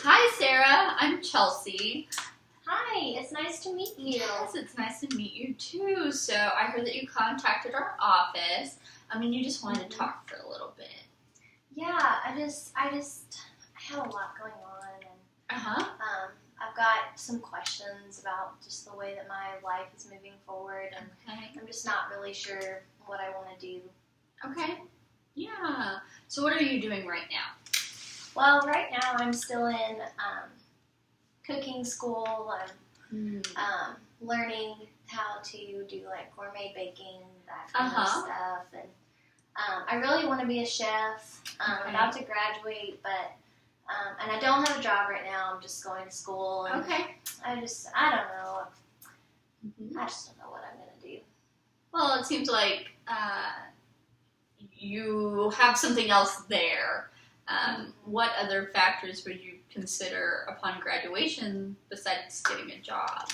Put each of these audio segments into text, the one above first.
Hi, Sarah. I'm Chelsea. Hi, it's nice to meet you. Yes, it's nice to meet you too. So I heard that you contacted our office. You just wanted to talk for a little bit. Yeah, I have a lot going on, and I've got some questions about just the way that my life is moving forward, and I'm just not really sure what I want to do. Okay. Yeah. So what are you doing right now? Well, right now I'm still in cooking school. I'm learning how to do like gourmet baking, that kind of stuff, and I really want to be a chef. I'm about to graduate, but and I don't have a job right now. I'm just going to school. And I don't know. I just don't know what I'm gonna do. Well, it seems like you have something else there. What other factors would you consider upon graduation besides getting a job?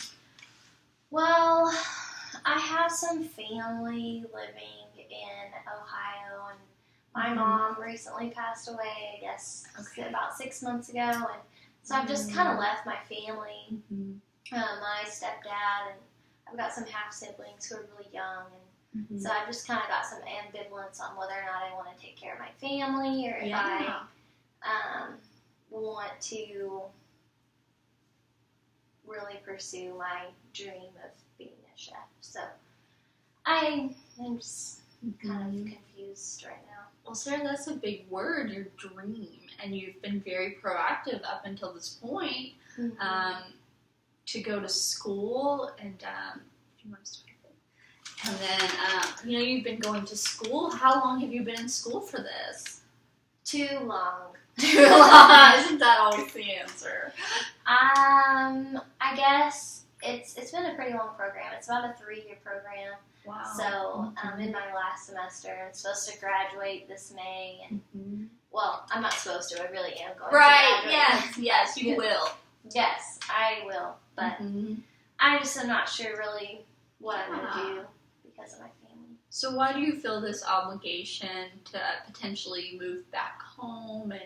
Well, I have some family living in Ohio, and my mom recently passed away, I guess, about 6 months ago, and so I've just kind of left my family, my stepdad, and I've got some half-siblings who are really young, and so I've just kind of got some ambivalence on whether or not I want to take care of my family, or if I want to really pursue my dream of being a chef. So I'm just kind of confused right now. Well, Sarah, that's a big word, your dream, and you've been very proactive up until this point to go to school, and if you want to start it. And then, you've been going to school. How long have you been in school for this? Too long. Too long. Isn't that always the answer? I guess it's been a pretty long program. It's about a 3-year program. Wow. So in my last semester, I'm supposed to graduate this May, and well, I'm not supposed to. I really am going to graduate. Yes, you will. Yes, I will. But I just am not sure really what I'm going to do because of my family. So why do you feel this obligation to potentially move back home and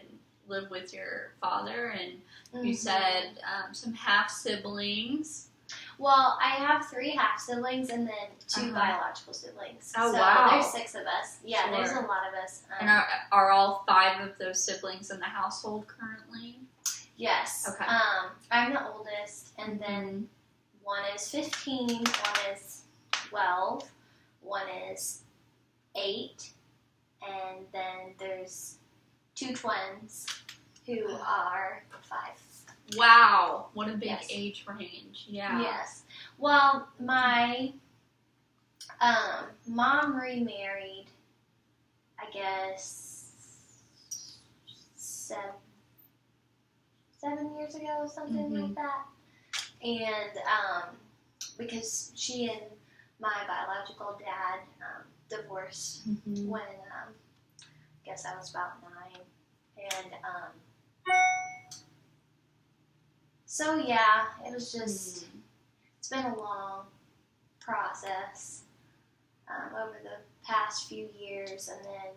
live with your father? And you said some half-siblings. Well, I have 3 half-siblings and then 2 biological siblings. Oh, so wow. There's 6 of us. Yeah, there's a lot of us. And are all 5 of those siblings in the household currently? Yes. Okay. I'm the oldest, and then one is 15, one is 12, one is 8, and then there's 2 twins who are 5. Wow, what a big age range. Yeah. Yes. Well, my mom remarried, I guess, 7 years ago, something like that. And because she and my biological dad divorced when I guess I was about 9. And so yeah, it was just, it's been a long process over the past few years, and then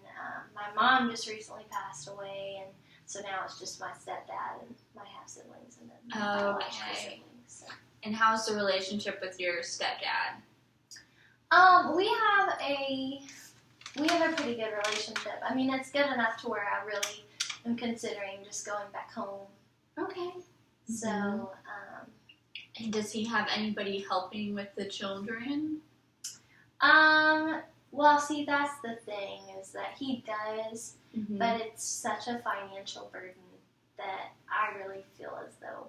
my mom just recently passed away, and so now it's just my stepdad and my half-siblings and then my biological siblings. So. And how's the relationship with your stepdad? We have a pretty good relationship. I mean, it's good enough to where I really am considering just going back home. Okay. So, and does he have anybody helping with the children? Well, see, that's the thing, is that he does, but it's such a financial burden that I really feel as though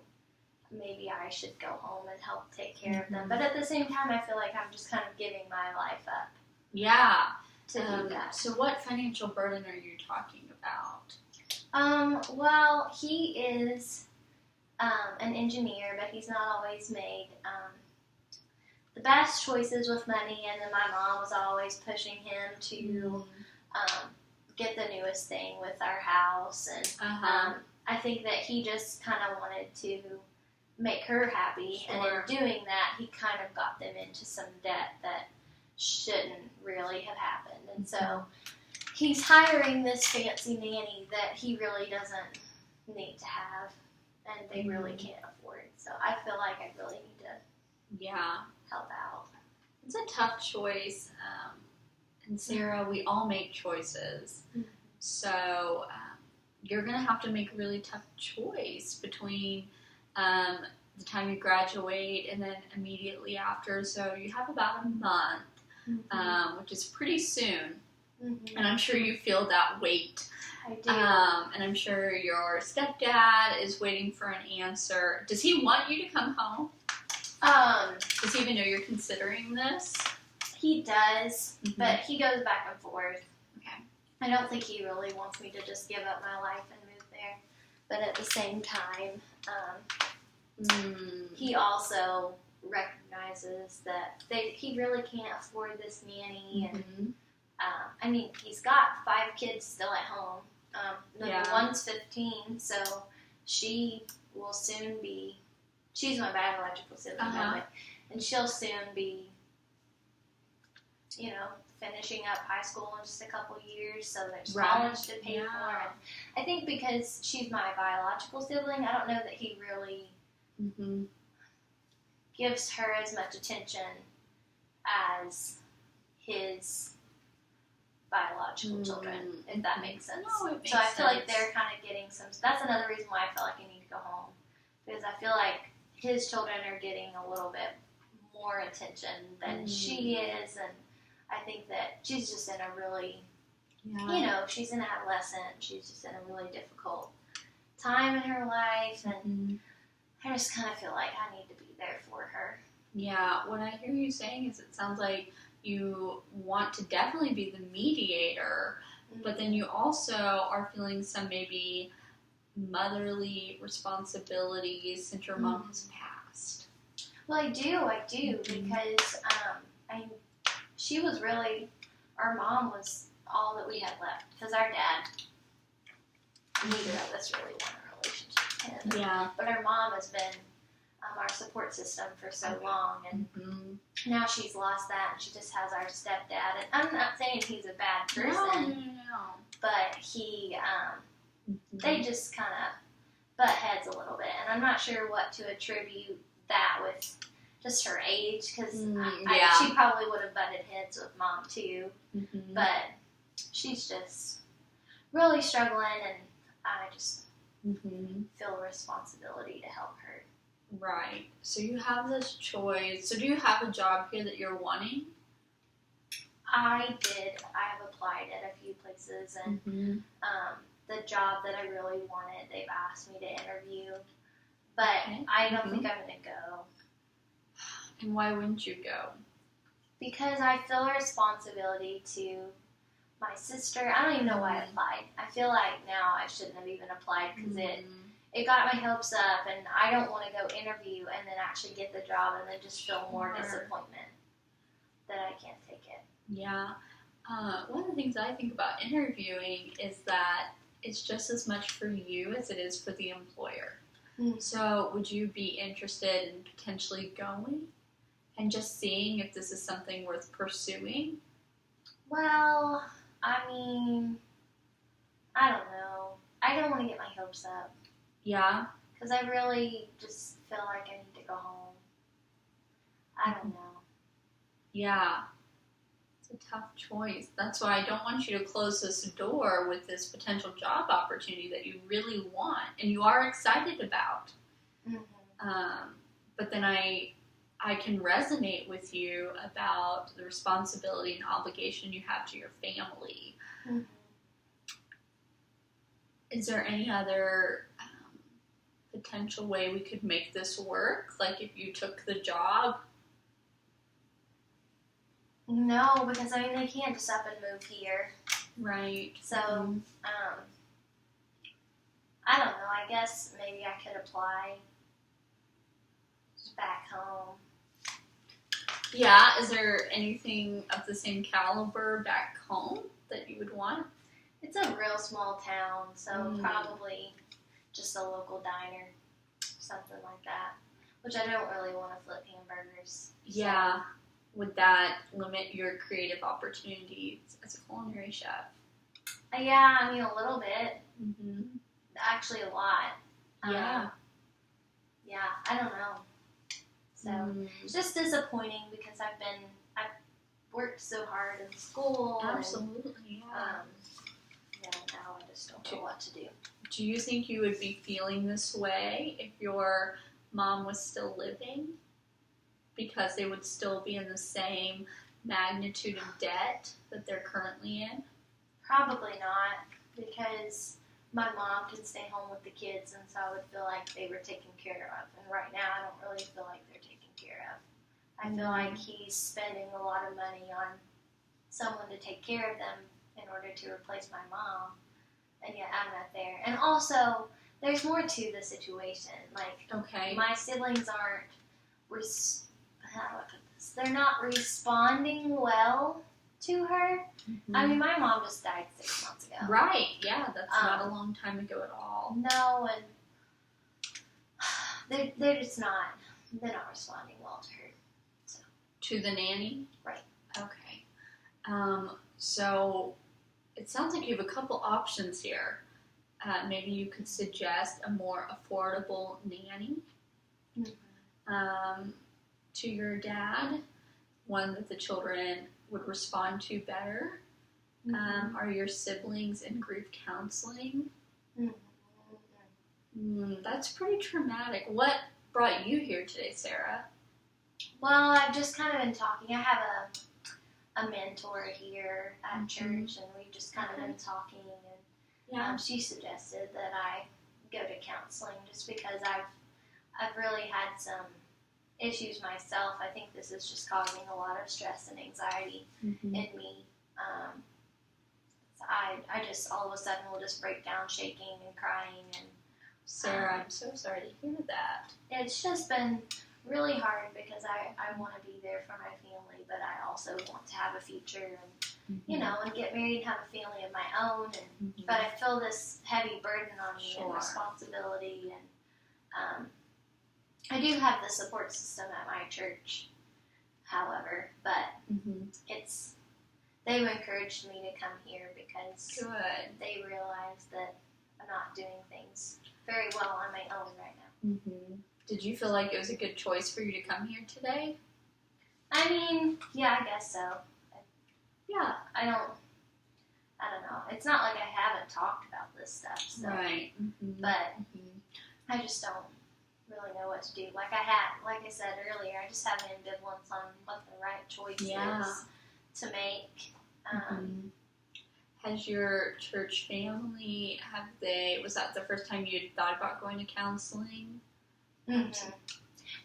maybe I should go home and help take care of them. But at the same time, I feel like I'm just kind of giving my life up. Yeah. To do that. So what financial burden are you talking about? Well, he is an engineer, but he's not always made the best choices with money, and then my mom was always pushing him to get the newest thing with our house, and I think that he just kind of wanted to make her happy, and in doing that, he kind of got them into some debt that shouldn't really have happened, and so he's hiring this fancy nanny that he really doesn't need to have. and they really can't afford. So I feel like I really need to help out. It's a tough choice. And Sarah, we all make choices. Mm-hmm. So you're going to have to make a really tough choice between the time you graduate and then immediately after. So you have about a month, which is pretty soon. Mm-hmm. And I'm sure you feel that weight. I do. And I'm sure your stepdad is waiting for an answer. Does he want you to come home? Does he even know you're considering this? He does, but he goes back and forth. Okay. I don't think he really wants me to just give up my life and move there. But at the same time, he also recognizes that he really can't afford this nanny. And I mean, he's got 5 kids still at home. The one's 15, so she will soon be. She's my biological sibling, by the way, and she'll soon be, finishing up high school in just a couple years, so there's college to pay for. And I think because she's my biological sibling, I don't know that he really gives her as much attention as his biological children, if that makes sense. No, it makes so I feel sense. like they're kind of getting some. That's another reason why I feel like I need to go home, because I feel like his children are getting a little bit more attention than she is, and I think that she's just in a really, she's an adolescent. She's just in a really difficult time in her life, and I just kind of feel like I need to be there for her. Yeah, what I hear you saying is it sounds like you want to definitely be the mediator, but then you also are feeling some maybe motherly responsibilities since your mom has passed. Well, I do, because she was really, our mom was all that we had left, because our dad, neither of us really want a relationship with him. Yeah. But our mom has been our support system for so long, and now she's lost that, and she just has our stepdad. And I'm not saying he's a bad person, but he, they just kind of butt heads a little bit, and I'm not sure what to attribute that with. Just her age, because she probably would have butted heads with mom too, but she's just really struggling, and I just feel a responsibility to help her. Right. So you have this choice. So do you have a job here that you're wanting? I did. I have applied at a few places, and the job that I really wanted, they've asked me to interview, but I don't think I'm going to go. And why wouldn't you go? Because I feel a responsibility to my sister. I don't even know why I applied. I feel like now I shouldn't have even applied, because it got my hopes up, and I don't want to go interview and then actually get the job and then just feel more disappointment that I can't take it. Yeah. One of the things I think about interviewing is that it's just as much for you as it is for the employer. So would you be interested in potentially going and just seeing if this is something worth pursuing? Well, I mean, I don't know. I don't want to get my hopes up. Yeah? Because I really just feel like I need to go home. I don't know. Yeah. It's a tough choice. That's why I don't want you to close this door with this potential job opportunity that you really want and you are excited about. But then I can resonate with you about the responsibility and obligation you have to your family. Is there any other potential way we could make this work? Like if you took the job? No, because I mean they can't just up and move here. Right. So, I don't know. I guess maybe I could apply back home. Yeah, is there anything of the same caliber back home that you would want? It's a real small town, so probably just a local diner, something like that. Which I don't really want to flip hamburgers. Yeah. So. Would that limit your creative opportunities as a culinary chef? Yeah, I mean a little bit. Actually a lot. Yeah. I don't know. So it's just disappointing because I've worked so hard in school. Absolutely, And, now I just don't know what to do. Do you think you would be feeling this way if your mom was still living? Because they would still be in the same magnitude of debt that they're currently in? Probably not, because my mom can stay home with the kids, and so I would feel like they were taken care of. And right now, I don't really feel like they're taken care of. I feel like he's spending a lot of money on someone to take care of them in order to replace my mom, and yet I'm not there. And also, there's more to the situation. Like, my siblings aren't, how do I put this? They're not responding well to her. I mean, my mom just died 6 months ago. Right, yeah, that's not a long time ago at all. No, and they're just not, they're not responding well to her. So. To the nanny? Right. Okay. So it sounds like you have a couple options here. Maybe you could suggest a more affordable nanny to your dad, one that the children would respond to better. Are your siblings in grief counseling? That's pretty traumatic. What brought you here today, Sarah? Well, I've just kind of been talking. I have a mentor here at church, and we've just kind of been talking. And she suggested that I go to counseling just because I've really had some issues myself. I think this is just causing a lot of stress and anxiety in me. I just all of a sudden will just break down shaking and crying. And Sarah, I'm so sorry to hear that. It's just been really hard because I want to be there for my family, but I also want to have a future and and get married and have a family of my own. And but I feel this heavy burden on me and responsibility. And I do have the support system at my church, however, but they've encouraged me to come here because they realize that I'm not doing things very well on my own right now. Did you feel like it was a good choice for you to come here today? I mean, yeah, I guess so. Yeah. I don't know. It's not like I haven't talked about this stuff. So. Right. But I just don't really know what to do. Like I said earlier, I just have an ambivalence on what the right choice is to make. Has your church family, was that the first time you'd thought about going to counseling?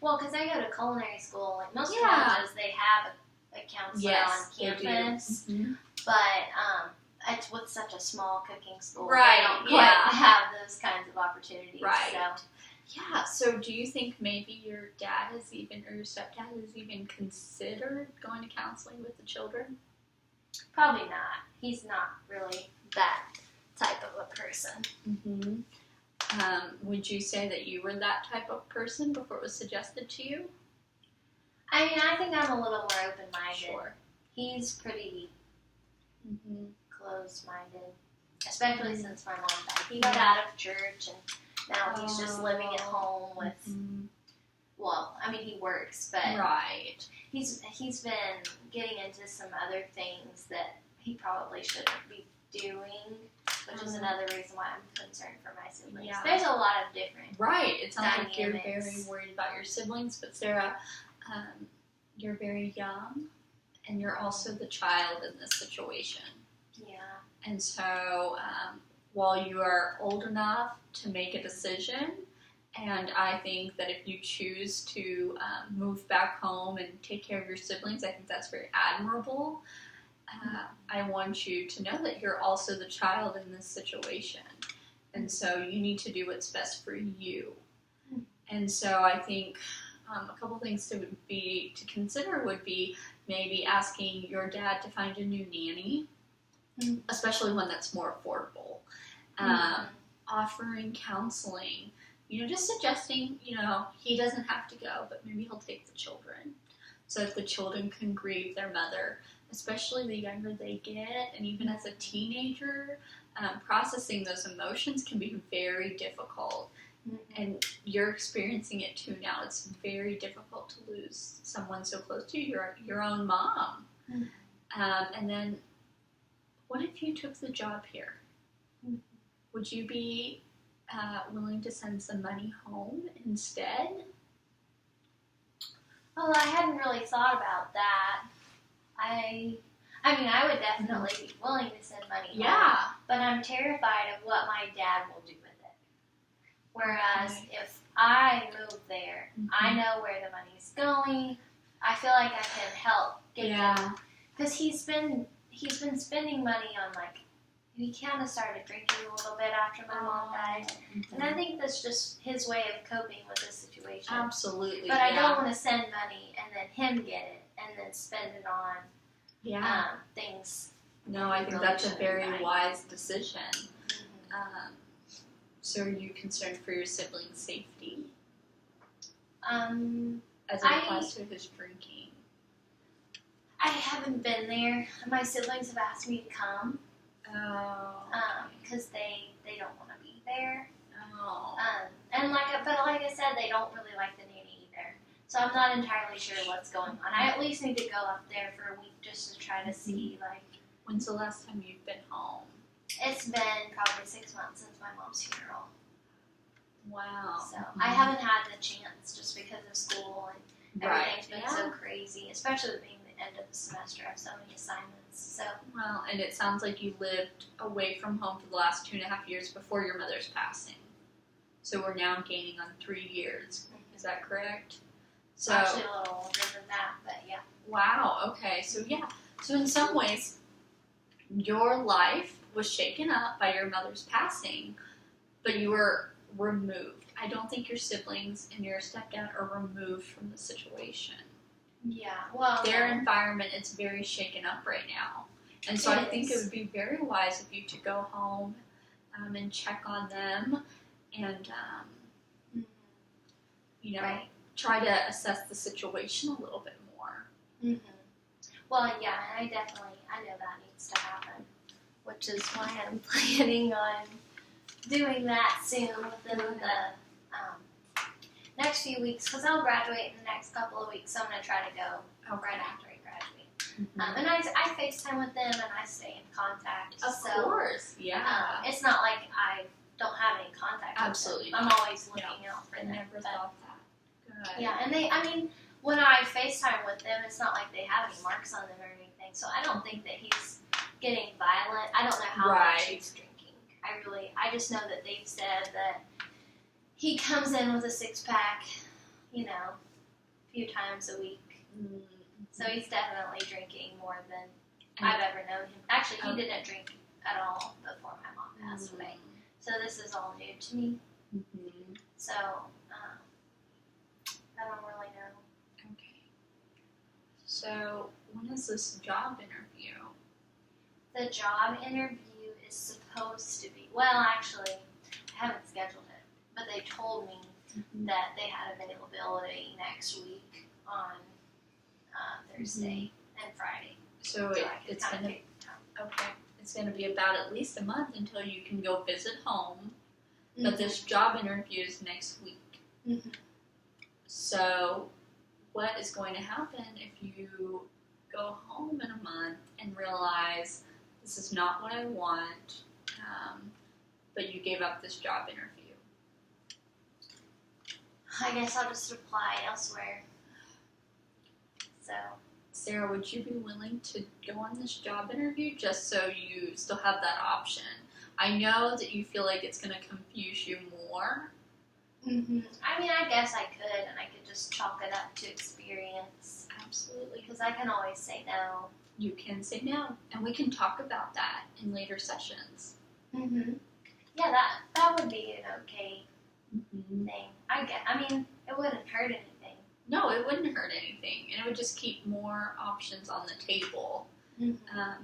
Well, because I go to culinary school, like most colleges, they have a counselor on campus, but it's with such a small cooking school, they don't quite have those kinds of opportunities. Right. So. Yeah, so do you think maybe your dad or your stepdad has even considered going to counseling with the children? Probably not. He's not really that type of a person. Would you say that you were that type of person before it was suggested to you? I mean, I think I'm a little more open-minded. Sure. He's pretty closed-minded, especially since my mom died. He got out of church, and now he's just living at home with, well, I mean, he works, but he's been getting into some other things that he probably shouldn't be doing, which is another reason why I'm concerned for my siblings. There's a lot of different it sounds like you're very worried about your siblings, but Sarah, you're very young, and you're also the child in this situation. And so, while you are old enough to make a decision, and I think that if you choose to move back home and take care of your siblings, I think that's very admirable. I want you to know that you're also the child in this situation. And so you need to do what's best for you. And so I think a couple things to consider would be maybe asking your dad to find a new nanny, especially one that's more affordable. Offering counseling, just suggesting, he doesn't have to go, but maybe he'll take the children so that the children can grieve their mother, especially the younger they get. And even as a teenager, processing those emotions can be very difficult. And you're experiencing it too now. It's very difficult to lose someone so close to you, your own mom. And then, what if you took the job here? Would you be willing to send some money home instead? Well, I hadn't really thought about that. I mean, I would definitely be willing to send money home, but I'm terrified of what my dad will do with it. Whereas if I move there, I know where the money's going. I feel like I can help get him, because he's been spending money on, like, he kind of started drinking a little bit after my mom died, and I think that's just his way of coping with this situation. Absolutely. But I don't want to send money and then him get it and then spend it on things. No, I think that's a very wise decision. So are you concerned for your sibling's safety? As it applies to his drinking? I haven't been there. My siblings have asked me to come. Because they don't want to be there. And like I said, they don't really like the nanny either. So I'm not entirely sure what's going on. I at least need to go up there for a week just to try to see, like. When's the last time you've been home? It's been probably 6 months since my mom's funeral. Wow. So I haven't had the chance just because of school and everything's been so crazy, especially with being the end of the semester. I have so many assignments. So. Well, and it sounds like you lived away from home for the last 2.5 years before your mother's passing. So we're now gaining on 3 years. Is that correct? So actually a little older than that, but yeah. Wow. Okay. So So in some ways, your life was shaken up by your mother's passing, but you were removed. I don't think your siblings and your stepdad are removed from the situation. Yeah, well, their environment is very shaken up right now, and so I think it would be very wise of you to go home and check on them, and try to assess the situation a little bit more. Well, yeah, I know that needs to happen, which is why I'm planning on doing that soon within the next few weeks, because I'll graduate in the next couple of weeks, so I'm going to try to go right after I graduate. And I FaceTime with them, and I stay in contact. Of course, yeah. It's not like I don't have any contact Absolutely with them. I'm always looking out for them. I never thought that. Good. Yeah, and when I FaceTime with them, it's not like they have any marks on them or anything, so I don't think that he's getting violent. I don't know how much he's drinking. I just know that they've said that he comes in with a 6-pack, a few times a week. So he's definitely drinking more than I've ever known him. Actually, he didn't drink at all before my mom passed away. So this is all new to me. So I don't really know. Okay. So when is this job interview? The job interview is supposed to be, well, actually, I haven't scheduled it, but they told me that they had availability next week on Thursday and Friday. So it's going to be about at least a month until you can go visit home, but this job interview is next week. So what is going to happen if you go home in a month and realize this is not what I want, but you gave up this job interview? I guess I'll just apply elsewhere. So, Sarah, would you be willing to go on this job interview just so you still have that option? I know that you feel like it's going to confuse you more. I mean, I guess I could, and I could just chalk it up to experience. Absolutely. Because I can always say no. You can say no, and we can talk about that in later sessions. Yeah, that would be an okay thing. I mean, it wouldn't hurt anything. No, it wouldn't hurt anything, and it would just keep more options on the table,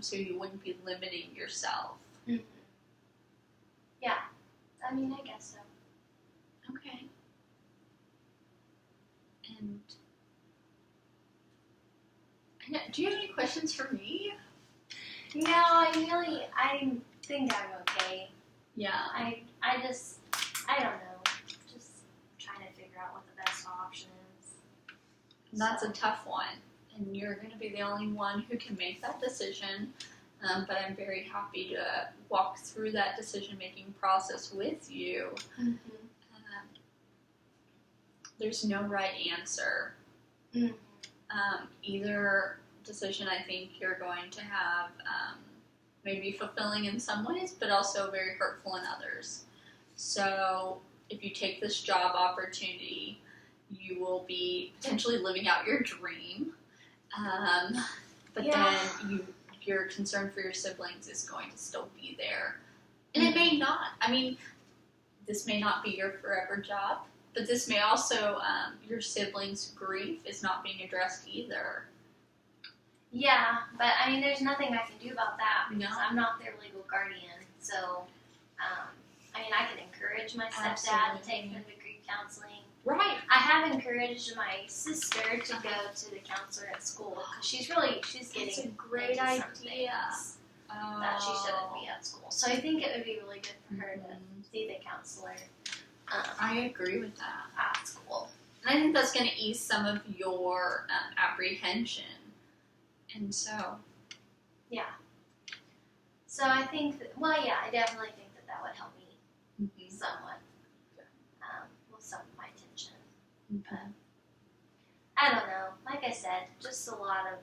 so you wouldn't be limiting yourself. Yeah, I mean, I guess so. Okay. And do you have any questions for me? No, I think I'm okay. Yeah. I don't know. option is. That's a tough one, and you're going to be the only one who can make that decision. But I'm very happy to walk through that decision-making process with you. Mm-hmm. There's no right answer. Mm-hmm. Either decision, I think you're going to have maybe fulfilling in some ways, but also very hurtful in others. So if you take this job opportunity, you will be potentially living out your dream. But then your concern for your siblings is going to still be there. And it may not. I mean, this may not be your forever job, but this may also, your siblings' grief is not being addressed either. Yeah, but I mean, there's nothing I can do about that because No. I'm not their legal guardian. So, I mean, I can encourage my stepdad Absolutely. to take them to grief counseling. Right. I have encouraged my sister to go to the counselor at school because she's getting It's a great into some idea. things that she shouldn't be at school. So I think it would be really good for her to see the counselor I agree with that. at school. And I think that's going to ease some of your apprehension. And so, So I think, I definitely think that would help me mhm. somewhat with some of my tension. Okay. I don't know. Like I said, just a lot of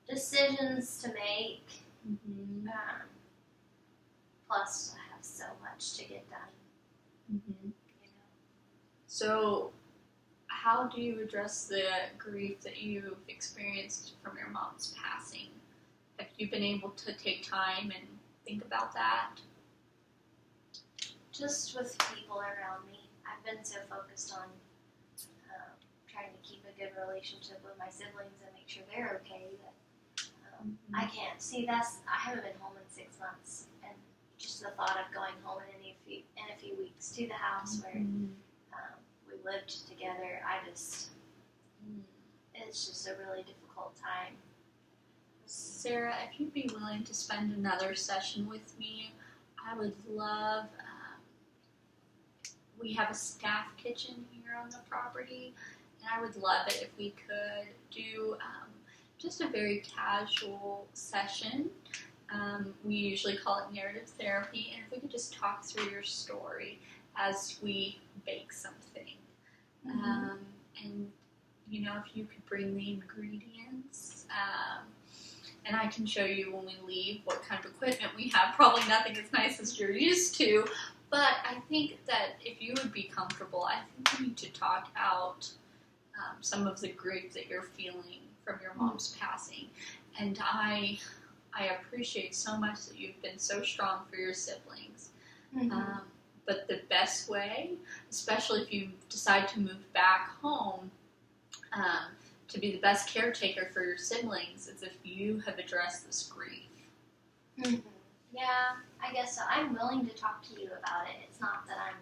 decisions to make. Mhm. Plus, I have so much to get done. Mhm. You know. So, how do you address the grief that you've experienced from your mom's passing? Have you been able to take time and think about that? Just with people around me, I've been so focused on trying to keep a good relationship with my siblings and make sure they're okay that I can't see I haven't been home in 6 months, and just the thought of going home in a few weeks to the house where we lived together, it's just a really difficult time. Sarah, if you'd be willing to spend another session with me, I would love. We have a staff kitchen here on the property, and I would love it if we could do just a very casual session. We usually call it narrative therapy, and if we could just talk through your story as we bake something. And, if you could bring the ingredients, and I can show you when we leave what kind of equipment we have. Probably nothing as nice as you're used to, but I think that if you would be comfortable, I think we need to talk out some of the grief that you're feeling from your mom's passing. And I appreciate so much that you've been so strong for your siblings. But the best way, especially if you decide to move back home, to be the best caretaker for your siblings is if you have addressed this grief. Yeah, I guess so. I'm willing to talk to you about it. It's not that I'm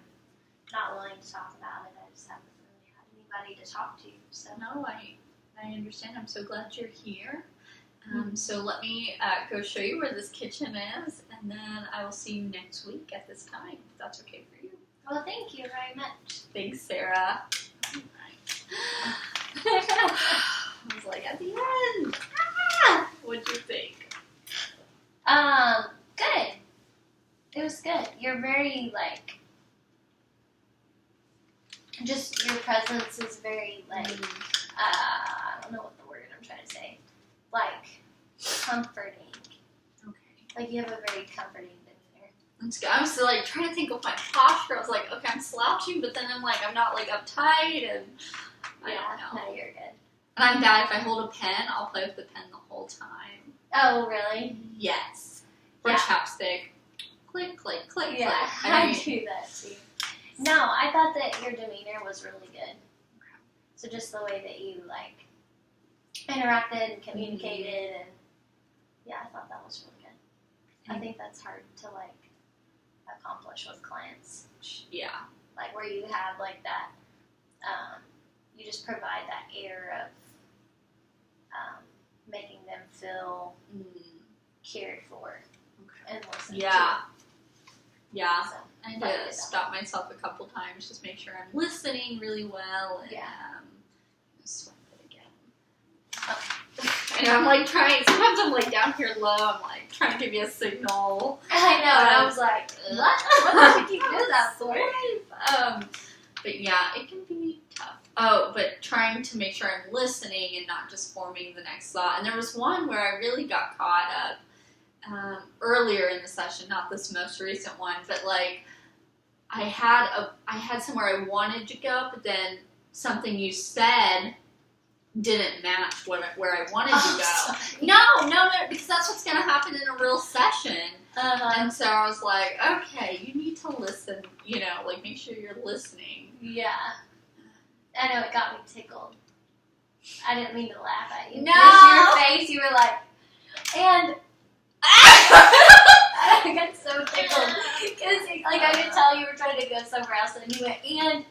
not willing to talk about it. I just haven't really had anybody to talk to. So No, I understand. I'm so glad you're here. So let me go show you where this kitchen is, and then I will see you next week at this time, if that's okay for you. Well, thank you very much. Thanks, Sarah. I was like, at the end. What'd you think? Good. It was good. You're very, just your presence is very, I don't know what the word I'm trying to say. Comforting. Okay. You have a very comforting demeanor. Let's go. I was still trying to think of my posture. I was like, okay, I'm slouching, but then I'm not uptight, and I don't know. No, you're good. And I'm bad if I hold a pen, I'll play with the pen the whole time. Oh, really? Yes. For chapstick. Click, click, click, Yeah, click. I do that too. No, I thought that your demeanor was really good. Okay. So just the way that you interacted and communicated, and I thought that was really good. I think that's hard to accomplish with clients. Yeah. Where you have that, you just provide that air of making them feel cared for and listened Yeah. to. Yeah. So. I had to stop myself a couple times, just make sure I'm listening really well, and swipe it again. Oh. And I'm like trying, sometimes I'm like down here low, I'm like trying to give you a signal. I know, and I was like, what did you do that for? But yeah, it can be tough. Oh, but trying to make sure I'm listening and not just forming the next thought. And there was one where I really got caught up earlier in the session, not this most recent one, but like I had somewhere I wanted to go, but then something you said didn't match where I wanted to go. No, because that's what's going to happen in a real session. And so I was like, okay, you need to listen, like make sure you're listening. Yeah. I know, it got me tickled. I didn't mean to laugh at you. No! Your face, you were like, and... I got so tickled. Because, like, I could tell you were trying to go somewhere else, and you went, and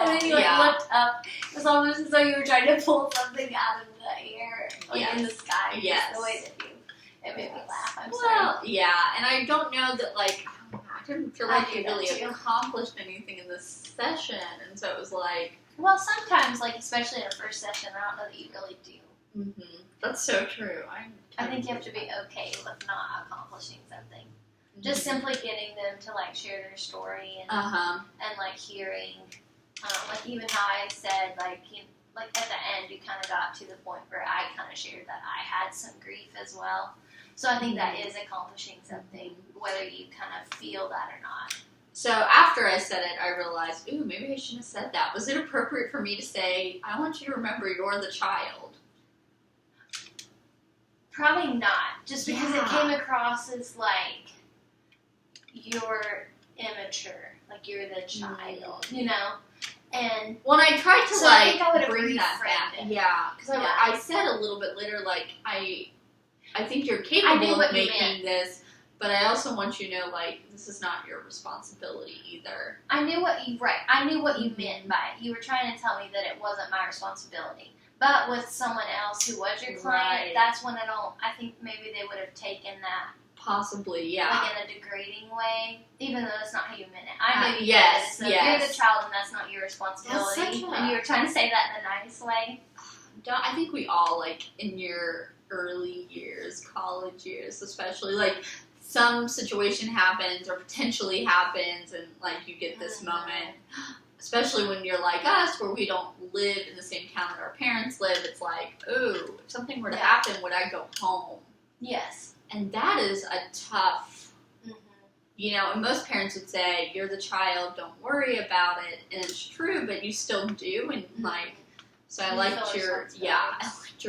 then you, looked up. It was almost as though you were trying to pull something out of the air, like, in the sky. Yes. The way that it made me laugh. I'm sorry. Well, yeah, and I don't know that, like, I didn't feel like you really accomplished anything in this session, and so it was like... Well, sometimes, like, especially in a first session, I don't know that you really do. Mm-hmm. That's so true. I think you have to be okay with not accomplishing something. Mm-hmm. Just simply getting them to, like, share their story and like, hearing, like, even how I said, like, like, at the end, you kind of got to the point where I kind of shared that I had some grief as well. So I think that is accomplishing something, whether you kind of feel that or not. So after I said it, I realized, ooh, maybe I shouldn't have said that. Was it appropriate for me to say, I want you to remember you're the child? Probably not. Just because it came across as, like, you're immature. Like, you're the child, And when I tried to, so like, I think I bring that back. Yeah. Because I said a little bit later, like, I think you're capable of making this. But I also want you to know, like, this is not your responsibility either. I knew what you meant by it. You were trying to tell me that it wasn't my responsibility. But with someone else who was your client, that's when I think maybe they would have taken that. Possibly, yeah. Like in a degrading way, even though that's not how you meant it. I knew you yes, did it. So you're the child and that's not your responsibility. And you were trying to say that in a nice way. I think we all, like, in your early years, college years especially, like, some situation happens or potentially happens and, like, you get this moment, especially when you're like us where we don't live in the same town that our parents live, it's like, ooh, if something were to happen, would I go home? Yes. And that is a tough, and most parents would say, you're the child, don't worry about it, and it's true, but you still do, and, like, so I liked your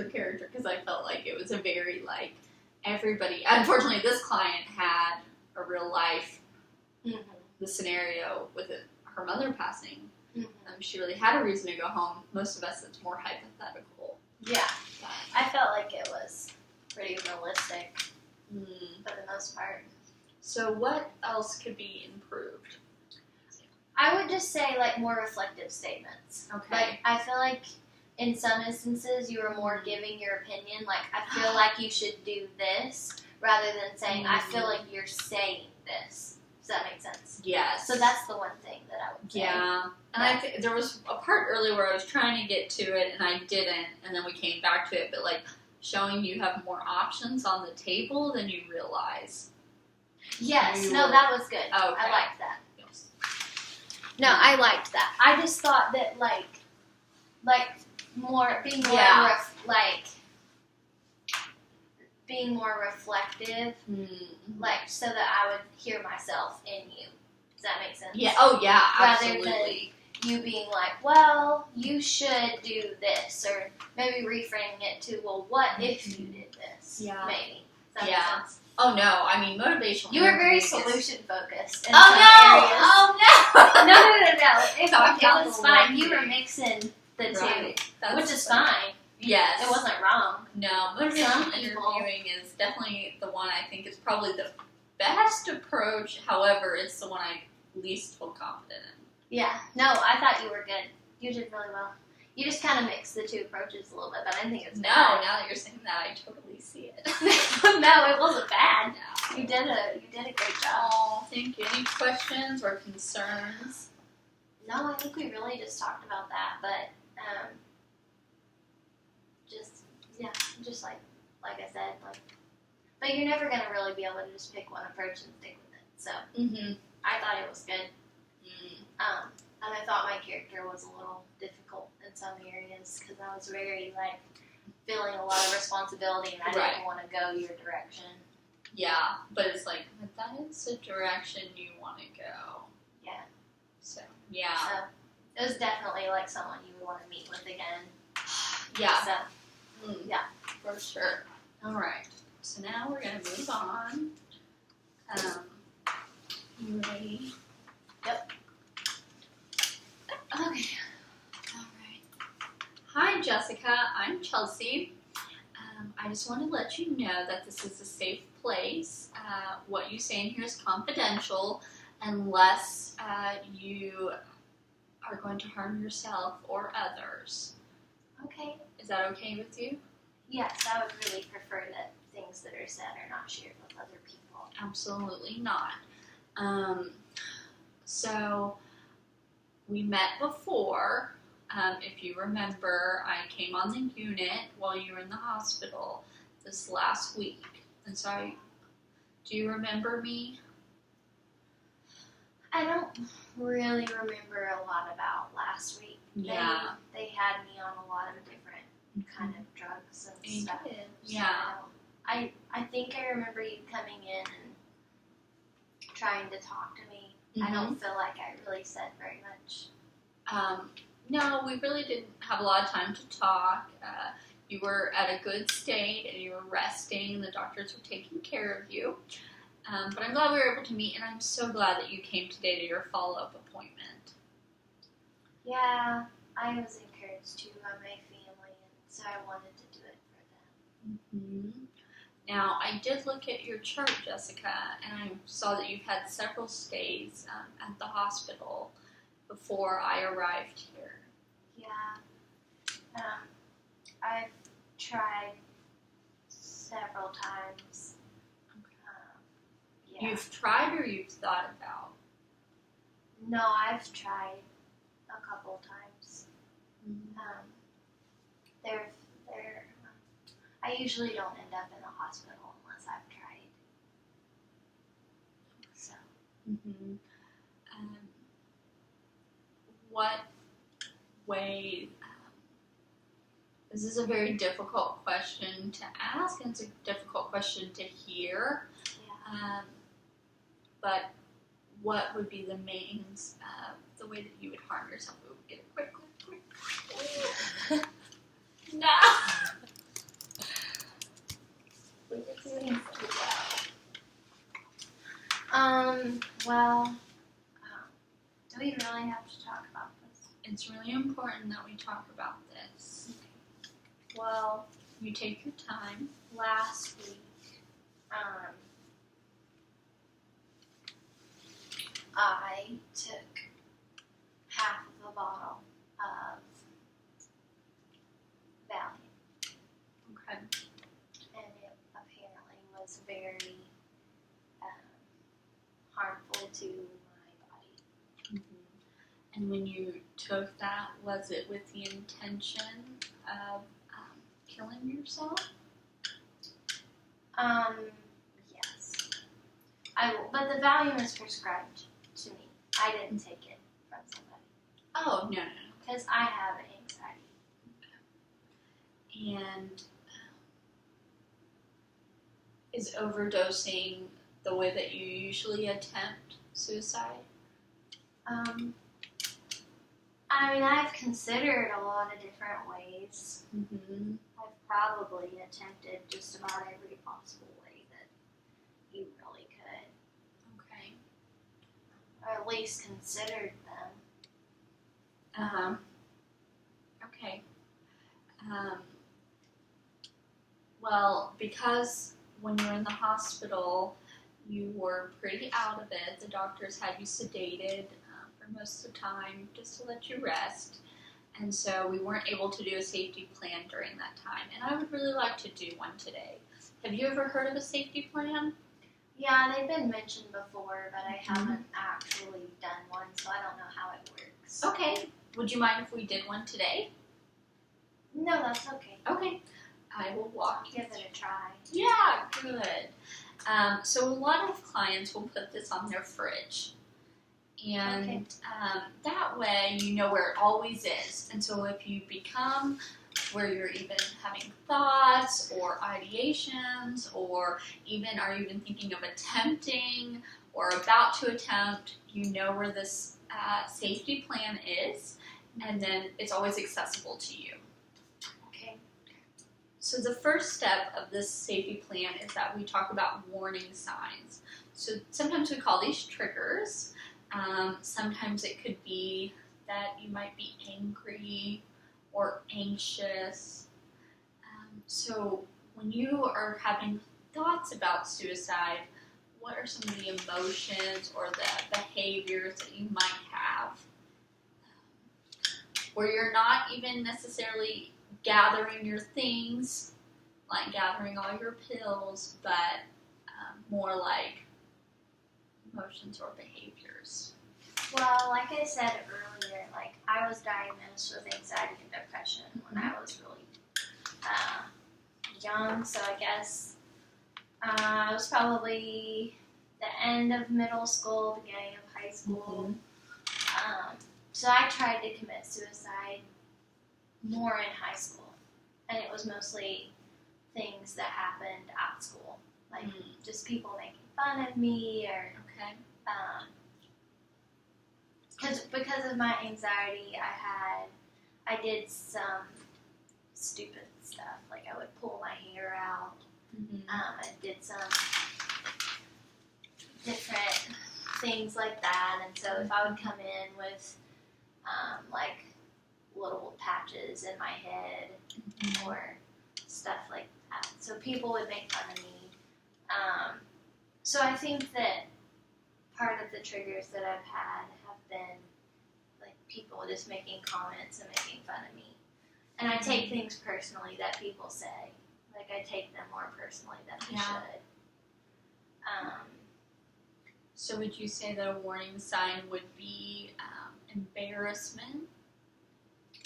character because I felt like it was a very, like, everybody, unfortunately, this client had a real life, the scenario with her mother passing. She really had a reason to go home. Most of us, it's more hypothetical. Yeah. But I felt like it was pretty realistic for the most part. So what else could be improved? I would just say, like, more reflective statements. Okay. Like, I feel like in some instances, you were more giving your opinion. Like, I feel like you should do this, rather than saying, I feel like you're saying this. Does that make sense? Yes. So that's the one thing that I would say. Yeah. And I think there was a part earlier where I was trying to get to it, and I didn't, and then we came back to it. But, like, showing you have more options on the table than you realize. Yes. No, that was good. Okay. I liked that. Yes. No, I liked that. I just thought that, like being more reflective, like, so that I would hear myself in you. Does that make sense? Yeah. Oh, yeah. Absolutely. Rather than you being like, well, you should do this, or maybe reframing it to, well, what if you did this? Yeah. Maybe. Does that make sense? Oh, no. I mean, motivational. You were very solution-focused. Oh, no! No. It was fine. You were mixing the two, which is fine. Yes. It wasn't wrong. No, motivational interviewing is definitely the one I think is probably the best approach. However, it's the one I least feel confident in. Yeah. No, I thought you were good. You did really well. You just kind of mix the two approaches a little bit, but I think it's No, bad. now that you're saying that, I totally see it. No, it wasn't bad. No. You did a great job. Oh, thank you. Any questions or concerns? No, I think we really just talked about that, but just like I said, like, but you're never gonna really be able to just pick one approach and stick with it. So I thought it was good. And I thought my character was a little difficult in some areas because I was very like feeling a lot of responsibility and I didn't want to go your direction. Yeah, but it's like, but that is the direction you want to go. Yeah. So, yeah. So it was definitely like someone you would want to meet with again. Yeah. So, yeah. For sure. All right. So now we're going to move on. You ready? Yep. Okay. All right. Hi, Jessica. I'm Chelsea. I just want to let you know that this is a safe place. What you say in here is confidential unless you are going to harm yourself or others. Okay. Is that okay with you? Yes, I would really prefer that things that are said are not shared with other people. Absolutely not. So we met before. If you remember, I came on the unit while you were in the hospital this last week. And so do you remember me? I don't really remember a lot about last week. Yeah. They had me on a lot of different kind of drugs and You stuff. did. Yeah. So I think I remember you coming in and trying to talk to me. I don't feel like I really said very much. No, we really didn't have a lot of time to talk. You were at a good state and you were resting. The doctors were taking care of you. But I'm glad we were able to meet, and I'm so glad that you came today to your follow-up appointment. Yeah, I was encouraged too by my family, and so I wanted to do it for them. Now, I did look at your chart, Jessica, and I saw that you've had several stays at the hospital before I arrived here. Yeah. I've tried several times. Yeah. You've tried or you've thought about? No, I've tried a couple times. I usually don't end up in a hospital unless I've tried. So. What way? This is a very difficult question to ask, and it's a difficult question to hear. Yeah. But what would be the means, the way that you would harm yourself? Ooh, get it quick. No. Well, do we really have to talk about this? It's really important that we talk about this. Well, you take your time. Last week, I took half of a bottle of Valium. Okay. And it apparently was very harmful to my body. And when you took that, was it with the intention of killing yourself? Yes. But the Valium is prescribed to me. I didn't take it from somebody. Oh, no. Because I have anxiety. And is overdosing the way that you usually attempt suicide? I mean, I've considered a lot of different ways. I've probably attempted just about every possible way that you really could. Okay. Or at least considered them. Okay. Well, because when you were in the hospital, you were pretty out of it. The doctors had you sedated for most of the time just to let you rest. And so we weren't able to do a safety plan during that time. And I would really like to do one today. Have you ever heard of a safety plan? Yeah, they've been mentioned before, but I haven't actually done one, so I don't know how it works. Okay. Would you mind if we did one today? No, that's okay. Okay. I will walk you Give it a try. Yeah, good. So a lot of clients will put this on their fridge. And that way you know where it always is. And so if you become where you're even having thoughts or ideations or even are even thinking of attempting or about to attempt, you know where this safety plan is, and then it's always accessible to you. Okay. So the first step of this safety plan is that we talk about warning signs. So sometimes we call these triggers. Sometimes it could be that you might be angry or anxious. So when you are having thoughts about suicide, what are some of the emotions or the behaviors that you might have? Where you're not even necessarily gathering your things, like gathering all your pills, but more like emotions or behaviors. Well, like I said earlier, like I was diagnosed with anxiety and depression when I was really young, so I guess it was probably the end of middle school, beginning of high school. So I tried to commit suicide more in high school, and it was mostly things that happened at school, like just people making fun of me or because of my anxiety, I did some stupid stuff, like I would pull my hair out. I did some different things like that, and so if I would come in with like little patches in my head or stuff like that, so people would make fun of me. So I think that part of the triggers that I've had have been like people just making comments and making fun of me. And I take things personally that people say. Like I take them more personally than I should. So would you say that a warning sign would be embarrassment?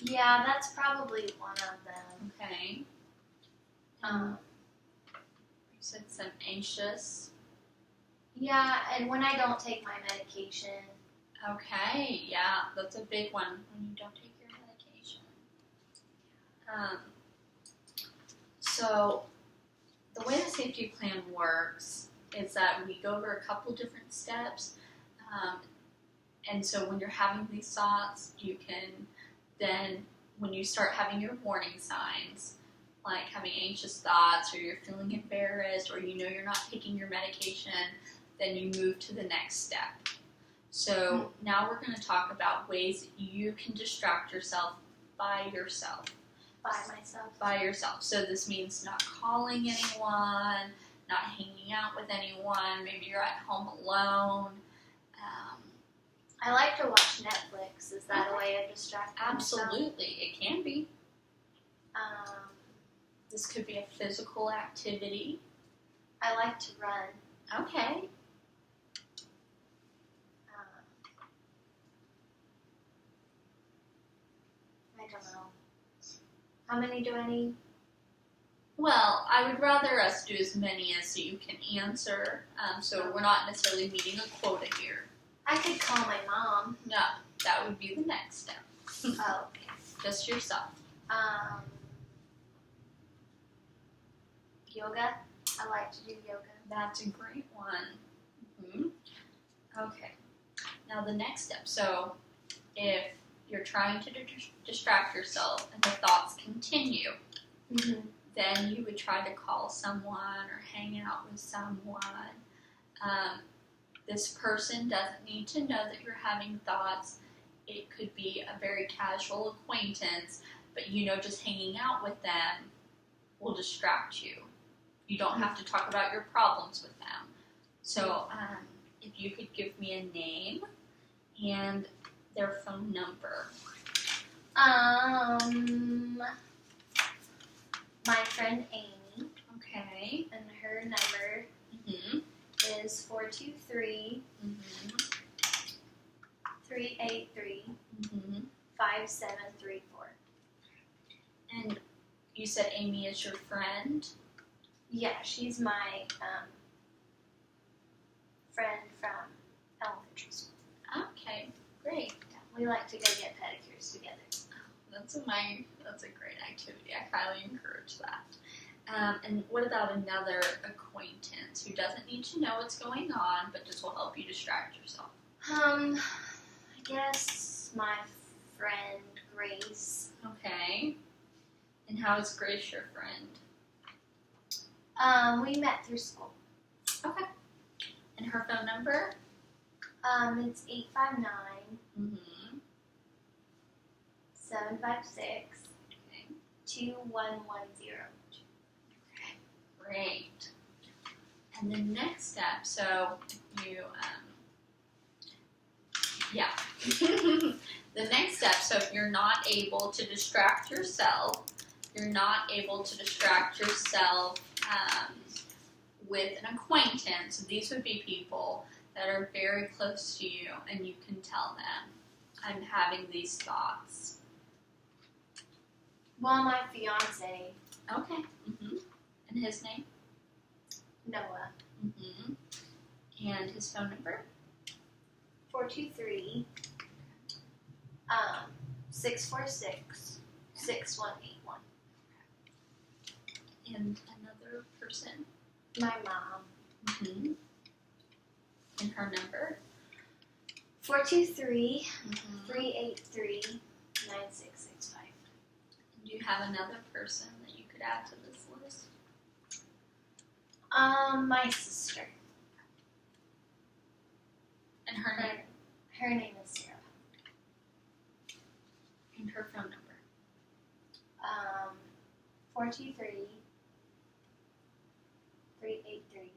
Yeah, that's probably one of them. Okay. You said some anxious. Yeah, and when I don't take my medication. Okay, yeah, that's a big one when you don't take your medication. So the way the safety plan works is that we go over a couple different steps. And so when you're having these thoughts, you can then, when you start having your warning signs, like having anxious thoughts or you're feeling embarrassed or you know you're not taking your medication, then you move to the next step. So now we're going to talk about ways that you can distract yourself by yourself. By yourself. So this means not calling anyone, not hanging out with anyone. Maybe you're at home alone. I like to watch Netflix. Is that a way of distracting myself? Absolutely, it can be. This could be a physical activity. I like to run. Okay. I don't know. How many do I need? Well, I would rather us do as many as you can answer, so we're not necessarily meeting a quota here. I could call my mom. No, that would be the next step. Oh, okay. Just yourself. Yoga. I like to do yoga. That's a great one. Okay. Now the next step. So if you're trying to distract yourself and the thoughts continue, then you would try to call someone or hang out with someone. This person doesn't need to know that you're having thoughts. It could be a very casual acquaintance, but just hanging out with them will distract you. You don't have to talk about your problems with them. So if you could give me a name and their phone number. My friend Amy. Okay. And her number is 423 383 5734. And you said Amy is your friend? Yeah, she's my friend from elementary school. Okay, great. We like to go get pedicures together. That's a great activity. I highly encourage that. And what about another acquaintance who doesn't need to know what's going on, but just will help you distract yourself? I guess my friend Grace. Okay. And how is Grace your friend? We met through school. Okay. And her phone number? It's 859 756 2110. Great. And the next step, so you, the next step, so if you're not able to distract yourself with an acquaintance, these would be people that are very close to you, and you can tell them, I'm having these thoughts. Well, my fiance. Okay. And his name? Noah. And his phone number? 423 646 6181. And another person? My mom. And her number? 423 383 9665. Do you have another person that you could add to this list? My sister. And her name? Her name is Sarah. And her phone number? 423 383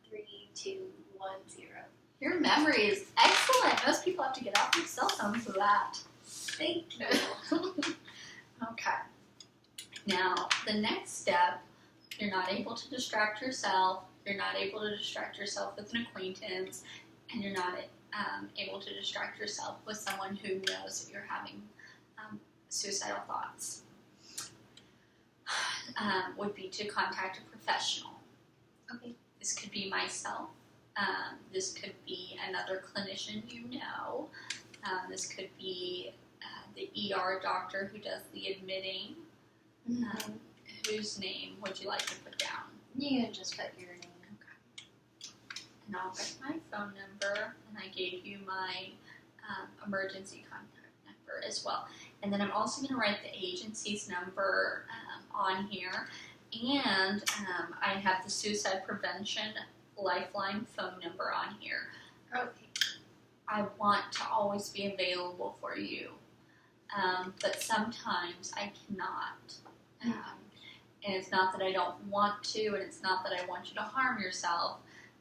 3210. Your memory is excellent. Most people have to get off their cell phones for that. Thank you. Okay. Now, the next step, you're not able to distract yourself. You're not able to distract yourself with an acquaintance, and you're not able to distract yourself with someone who knows that you're having suicidal thoughts. Would be to contact a professional. Okay. This could be myself. This could be another clinician you know. This could be the ER doctor who does the admitting. Whose name would you like to put down? You can just put your name. Okay. And I'll get my phone number, and I gave you my emergency contact number as well. And then I'm also going to write the agency's number on here, and I have the suicide prevention lifeline phone number on here. Okay. I want to always be available for you, but sometimes I cannot. And it's not that I don't want to, and it's not that I want you to harm yourself,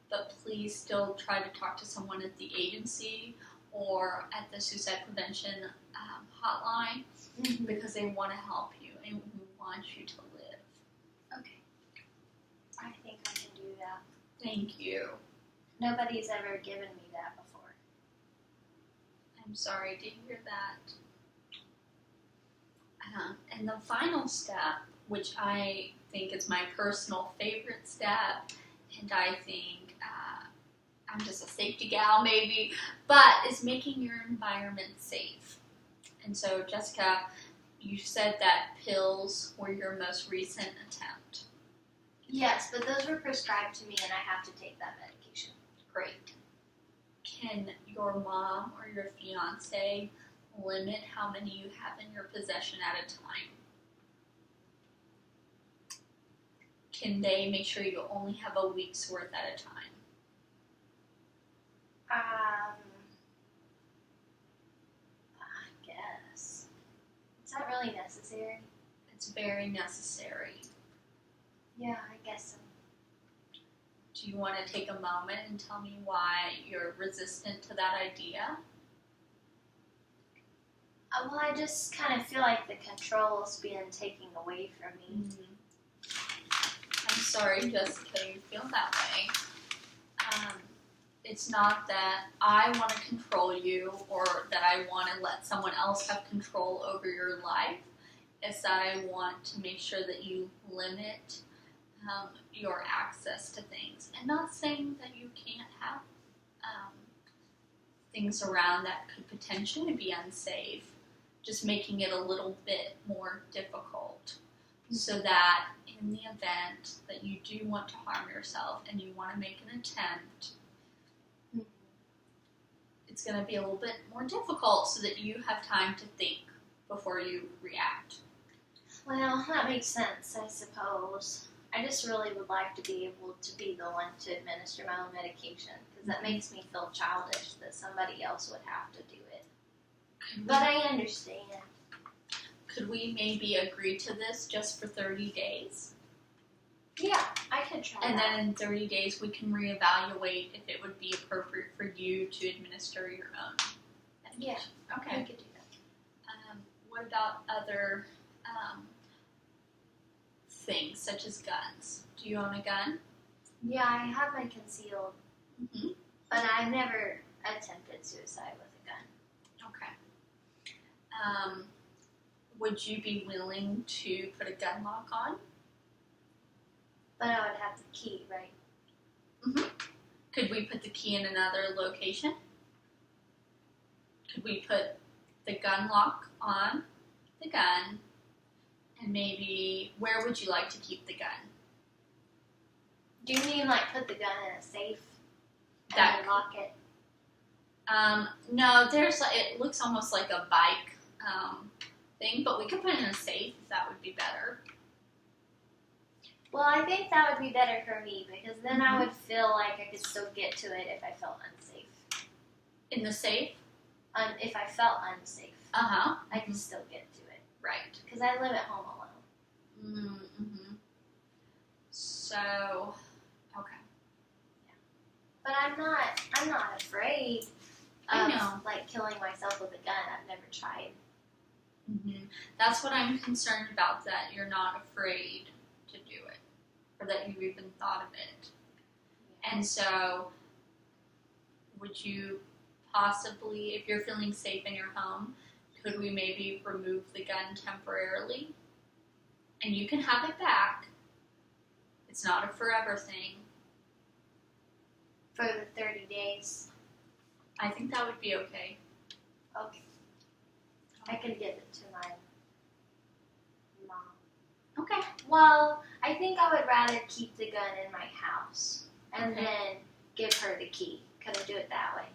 but please still try to talk to someone at the agency or at the suicide prevention hotline, because they want to help you and want you to live. Okay. I think I can do that. Thank you. Nobody's ever given me that before. I'm sorry to hear that. And the final step, which I think is my personal favorite step, and I think I'm just a safety gal maybe, but is making your environment safe. And so, Jessica, you said that pills were your most recent attempt. Yes, but those were prescribed to me, and I have to take that medication. Great. Can your mom or your fiance limit how many you have in your possession at a time? Can they make sure you only have a week's worth at a time? I guess. Is that really necessary? It's very necessary. Yeah, I guess so. Do you want to take a moment and tell me why you're resistant to that idea? Well, I just kind of feel like the control is being taken away from me. I'm sorry, Jessica, you feel that way. It's not that I want to control you or that I want to let someone else have control over your life. It's that I want to make sure that you limit your access to things. And not saying that you can't have things around that could potentially be unsafe, just making it a little bit more difficult so that in the event that you do want to harm yourself and you want to make an attempt, it's going to be a little bit more difficult so that you have time to think before you react. Well, that makes sense, I suppose. I just really would like to be able to be the one to administer my own medication because that makes me feel childish that somebody else would have to do it. But I understand. Could we maybe agree to this just for 30 days? Yeah, I could try And that. then in 30 days we can reevaluate if it would be appropriate for you to administer your own medication. Yeah, Okay. we could do that. What about other things such as guns? Do you own a gun? Yeah, I have mine concealed, Mm-hmm. but I've never attempted suicide with a gun. Okay. Would you be willing to put a gun lock on? But I would have the key, right? Mm-hmm. Could we put the key in another location? Could we put the gun lock on the gun? And maybe, where would you like to keep the gun? Do you mean like put the gun in a safe and That then lock it? No, it looks almost like a bike thing, but we could put it in a safe if that would be better. Well, I think that would be better for me because then I would feel like I could still get to it if I felt unsafe. In the safe? If I felt unsafe, Uh-huh. I could still get to it Right. because I live at home alone. Mm-hmm. So, okay. But I'm not afraid I of know. like killing myself with a gun. I've never tried. Mm-hmm. That's what I'm concerned about, that you're not afraid to do it, or that you've even thought of it. And so, would you possibly, if you're feeling safe in your home, could we maybe remove the gun temporarily? And you can have it back. It's not a forever thing. For the 30 days. I think that would be okay. Okay. I can give it to my mom. Okay. Well, I think I would rather keep the gun in my house and Okay. then give her the key. Could I do it that way?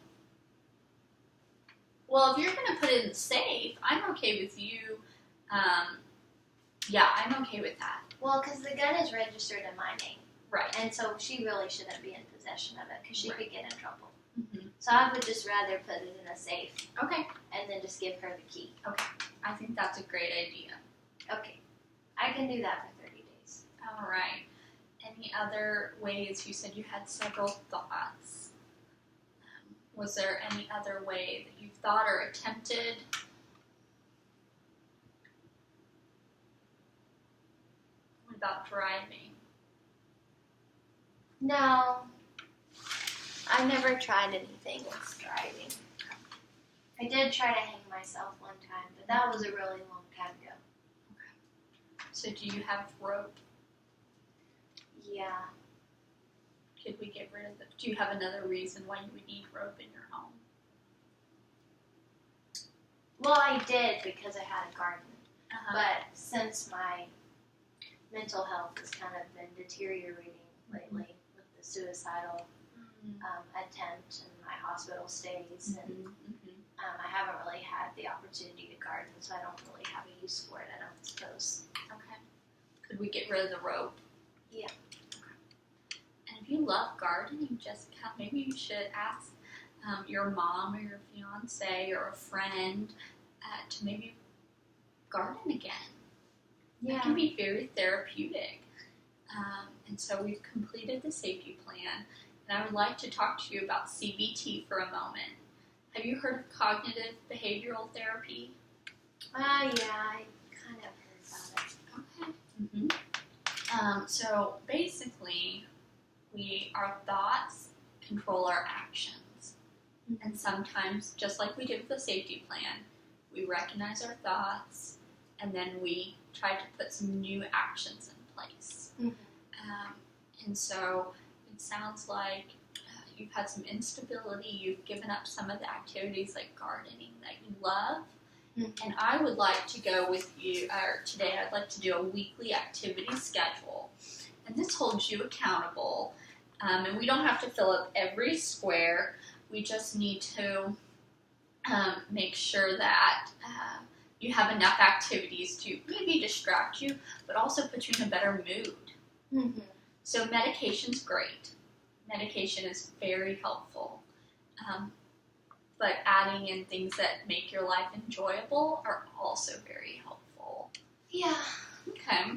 Well, if you're going to put it in the safe, I'm okay with you. Yeah, I'm okay with that. Well, because the gun is registered in my name. Right. And so she really shouldn't be in possession of it because she could get in trouble. Mm-hmm. So I would just rather put it in a safe Okay. and then just give her the key. I think that's a great idea. Okay. I can do that for 30 days. All right. Any other ways? You said you had several thoughts. Was there any other way that you've thought or attempted? What about driving? No. I've never tried anything with driving. I did try to hang myself one time, but that was a really long time ago. So do you have rope? Yeah. Could we get rid of it? Do you have another reason why you would need rope in your home? Well, I did because I had a garden. Uh-huh. But since my mental health has kind of been deteriorating lately with the suicidal attempt and my hospital stays, and I haven't really had the opportunity to garden, so I don't really have a use for it, I don't suppose. Okay. Could we get rid of the rope? Yeah. Okay. And if you love gardening, Jessica, maybe you should ask your mom or your fiance or a friend to maybe garden again. It can be very therapeutic. And so we've completed the safety plan, and I would like to talk to you about CBT for a moment. Have you heard of cognitive behavioral therapy? Yeah, I kind of heard about it. Okay. So basically, our thoughts control our actions. And sometimes, just like we did with the safety plan, we recognize our thoughts and then we try to put some new actions in place. And so it sounds like you've had some instability, you've given up some of the activities like gardening that you love. And I would like to go with you, or today I'd like to do a weekly activity schedule. And this holds you accountable. And we don't have to fill up every square. We just need to make sure that you have enough activities to maybe distract you, but also put you in a better mood. So medication's great. Medication is very helpful. But adding in things that make your life enjoyable are also very helpful. Yeah. Okay.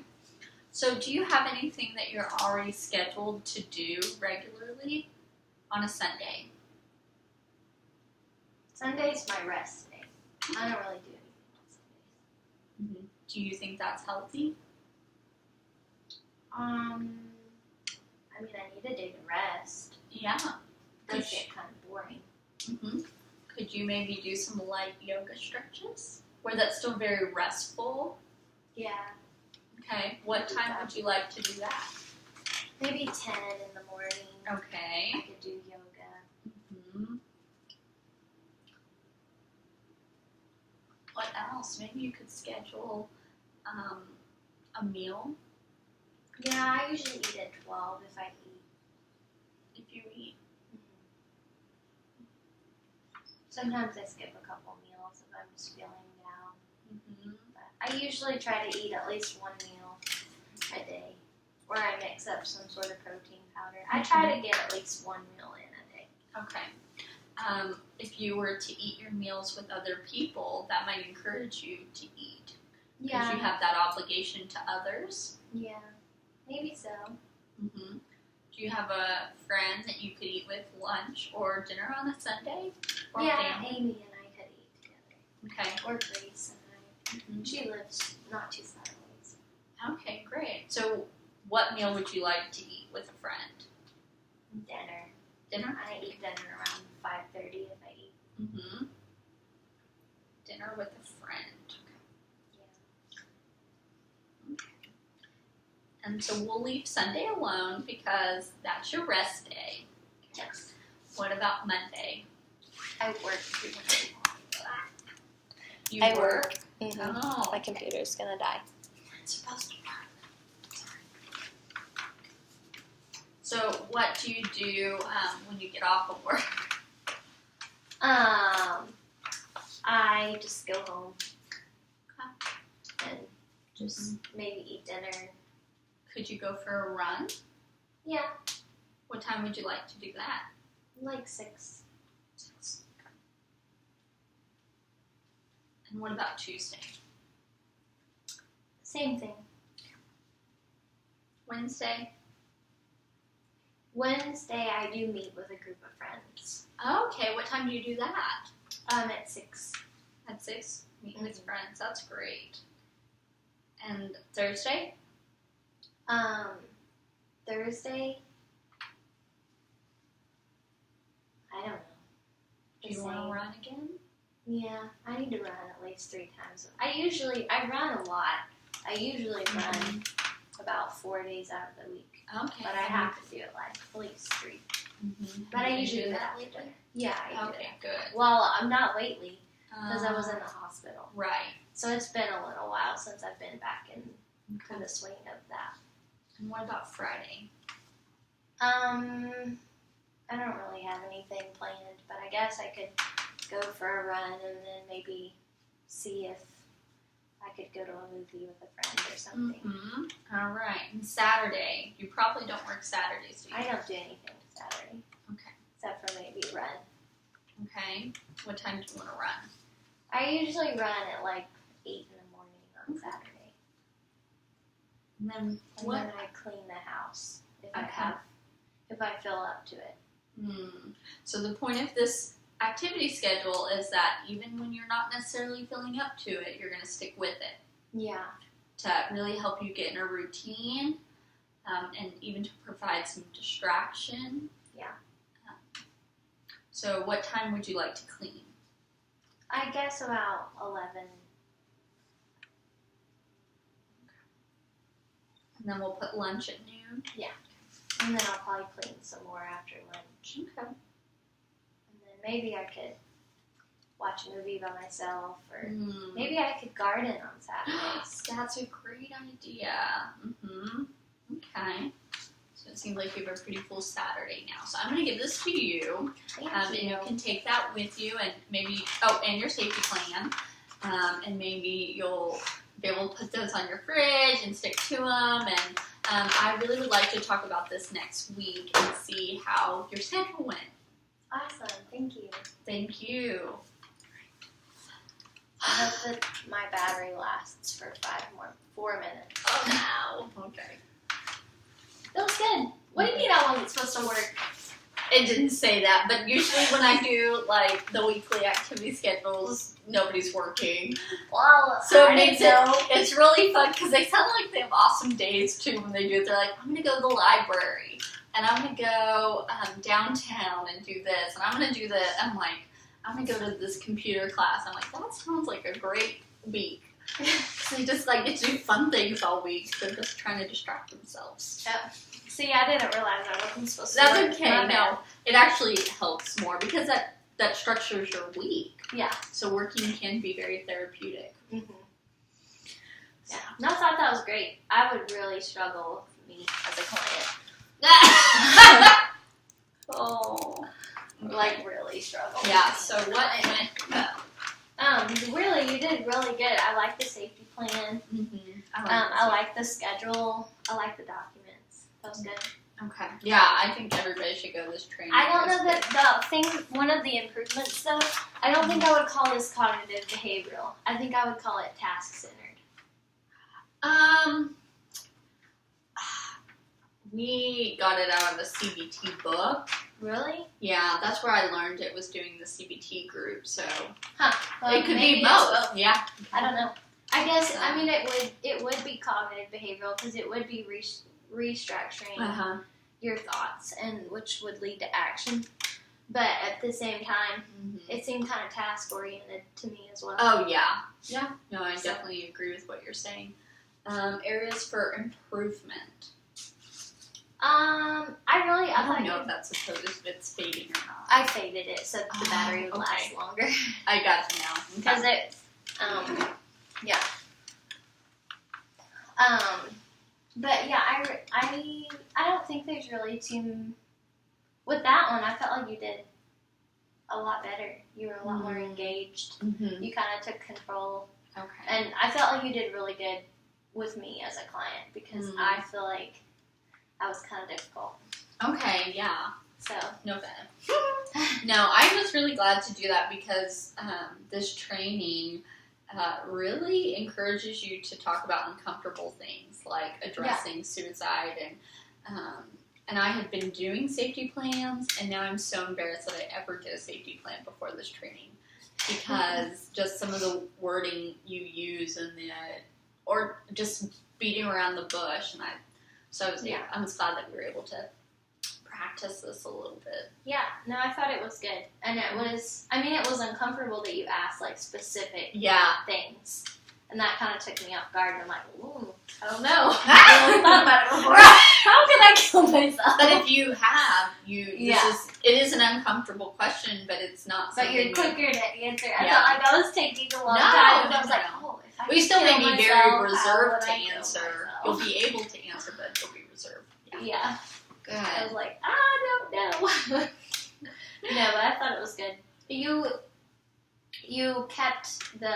So do you have anything that you're already scheduled to do regularly on a Sunday? Sunday's my rest day. I don't really do anything on Sundays. Do you think that's healthy? I mean, I need a day to rest. Yeah. It does get kind of boring. Could you maybe do some light yoga stretches where that's still very restful? Yeah. Okay. What time would you like to do that? Maybe 10 in the morning. Okay. I could do yoga. What else? Maybe you could schedule a meal. Yeah, I usually eat at 12 if I eat. If you eat. Sometimes I skip a couple meals if I'm just feeling down. But I usually try to eat at least one meal a day. Or I mix up some sort of protein powder. I try to get at least one meal in a day. Okay. If you were to eat your meals with other people, that might encourage you to eat. Because you have that obligation to others. Yeah. Maybe so. Do you have a friend that you could eat with lunch or dinner on a Sunday? Or yeah, family? Amy and I could eat together. Okay. Or Grace and I. She lives not too far away. So. Okay, great. So what meal would you like to eat with a friend? Dinner. Dinner? I eat dinner around 5:30 if I eat. Dinner with a friend. And so we'll leave Sunday alone because that's your rest day. Yes. What about Monday? I work. You I work? Oh, my computer's gonna die. It's supposed to work. Sorry. So what do you do when you get off of work? I just go home and just maybe eat dinner. Could you go for a run? Yeah, What time would you like to do that? like 6. 6. And what about Tuesday? Same thing. Wednesday? Wednesday, I do meet with a group of friends. Okay, what time do you do that? At 6. At 6? Meet with friends. That's great. And Thursday? Thursday, I don't know. Do you want to run again? Yeah, I need to run at least 3 times. I run a lot. I usually run about 4 days out of the week. Okay. But I have to do it like at least 3. But I usually do that later. Yeah, I do. Okay, good. Well, I'm not lately because I was in the hospital. Right. So it's been a little while since I've been back in the swing of that. And what about Friday? I don't really have anything planned, but I guess I could go for a run and then maybe see if I could go to a movie with a friend or something. All right. And Saturday, you probably don't work Saturdays, do you? I don't do anything Saturday. Okay. Except for maybe run. Okay. What time do you want to run? I usually run at like 8 in the morning on Saturday. And then And then I clean the house if Okay. if I feel up to it. So the point of this activity schedule is that even when you're not necessarily feeling up to it, you're going to stick with it. Yeah. To really help you get in a routine, and even to provide some distraction. Yeah. So what time would you like to clean? I guess about 11. And then we'll put lunch at noon. And then I'll probably clean some more after lunch. Okay. And then maybe I could watch a movie by myself, or Mm. maybe I could garden on Saturdays. That's a great idea. Mm-hmm. Okay. So it seems like you have a pretty full Saturday now. So I'm going to give this to you. Thank And you. you can take that with you, and maybe, and your safety plan. And maybe you'll be able to put those on your fridge and stick to them. And I really would like to talk about this next week and see how your schedule went. Awesome. Thank you. Thank you. I hope that my battery lasts for 4 minutes. Oh, no. Okay. That was good. What do you mean I wasn't supposed to work? It didn't say that, but usually when I do, like, the weekly activity schedules, nobody's working. Well, So I it makes didn't know. it's really fun because they sound like they have awesome days too when they do it. They're like, I'm going to go to the library, and I'm going to go downtown and do this, and I'm going to do this. I'm like, I'm going to go to this computer class. I'm like, that sounds like a great week. So they just like get to do fun things all week. They're just trying to distract themselves. See, I didn't realize I wasn't supposed to That's work. okay. My No, bad. it actually helps more because that structures your week. Yeah. So working can be very therapeutic. Mm-hmm. Yeah. No, I thought that was great. I would really struggle with me as a client. Oh. Like, really struggle. Yeah, so what went Really, you did really good. I like the safety plan. I like the schedule. I like the documents. That was good. Okay. Yeah, I think everybody should go to this training. I don't It was know that the thing, one of the improvements though, I don't think I would call this cognitive behavioral. I think I would call it task-centered. good. We got it out of a CBT book. Really? Yeah, that's where I learned it was doing the CBT group, so Well, it could maybe be it's both. Yeah. I don't know. I guess, I mean, it would be cognitive behavioral because it would be restructuring Uh-huh. your thoughts, and which would lead to action. But at the same time, it seemed kind of task oriented to me as well. Oh, yeah. Yeah. No, I So- definitely agree with what you're saying. Areas for improvement. I don't know if that's supposed if it's fading or not. I faded it so the battery would okay. last longer. I got you now. Because it, yeah. But yeah, I don't think there's really too, with that one, I felt like you did a lot better. You were a lot more engaged. Mm-hmm. You kind of took control. Okay. And I felt like you did really good with me as a client because I feel like I was kind of difficult. Okay, yeah. So. No bad. No, I was really glad to do that because this training really encourages you to talk about uncomfortable things like addressing suicide and I had been doing safety plans and now I'm so embarrassed that I ever did a safety plan before this training because just some of the wording you use and or just beating around the bush and I was glad that we were able to practice this a little bit. Yeah, no, I thought it was good. And it was uncomfortable that you asked, like, specific things. And that kind of took me off guard. And I'm like, ooh, I don't know. I never thought about it before. How can I kill myself? But if you have, it is an uncomfortable question, but it's not something. But you're quicker to answer. I Yeah. felt like I was taking a long time. And I was like, oh, if I We still kill may be myself, very how reserved would to I kill answer. myself? You'll be able to answer, but you'll be reserved. Yeah. Good. I was like, I don't know. No, but I thought it was good. You kept the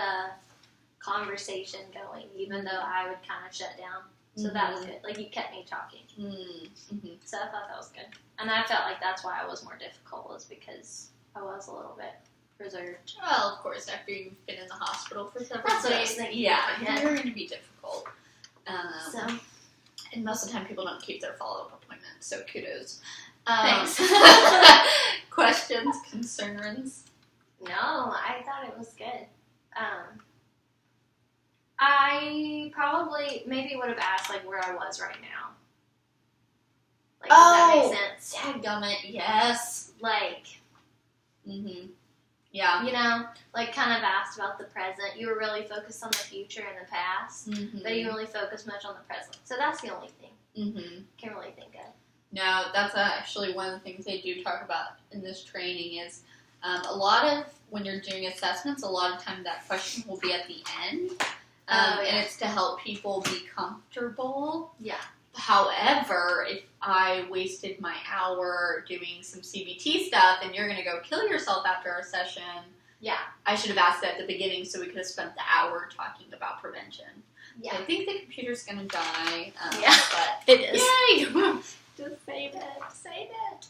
conversation going, even though I would kind of shut down. So that was good. Like, you kept me talking. Mm-hmm. So I thought that was good. And I felt like that's why I was more difficult, was because I was a little bit reserved. Well, of course, after you've been in the hospital for several That's what I was days, thinking. yeah, Yeah. you're going to be difficult. So, And most of the time, people don't keep their follow-up appointments, so kudos. Thanks. Questions, concerns? No, I thought it was good. I probably maybe would have asked like where I was right now. Like, does that make sense? Dadgummit, yes. Like, yeah. you know, like kind of asked about the present. You were really focused on the future and the past, but you didn't really focus much on the present. So that's the only thing I can really think of. No, that's actually one of the things they do talk about in this training is a lot of, when you're doing assessments, a lot of time that question will be at the end. And it's to help people be comfortable. Yeah. However, if I wasted my hour doing some CBT stuff and you're going to go kill yourself after our session, I should have asked that at the beginning so we could have spent the hour talking about prevention. Yeah. So I think the computer's going to die. But it is. Yay! Just save it. Save it.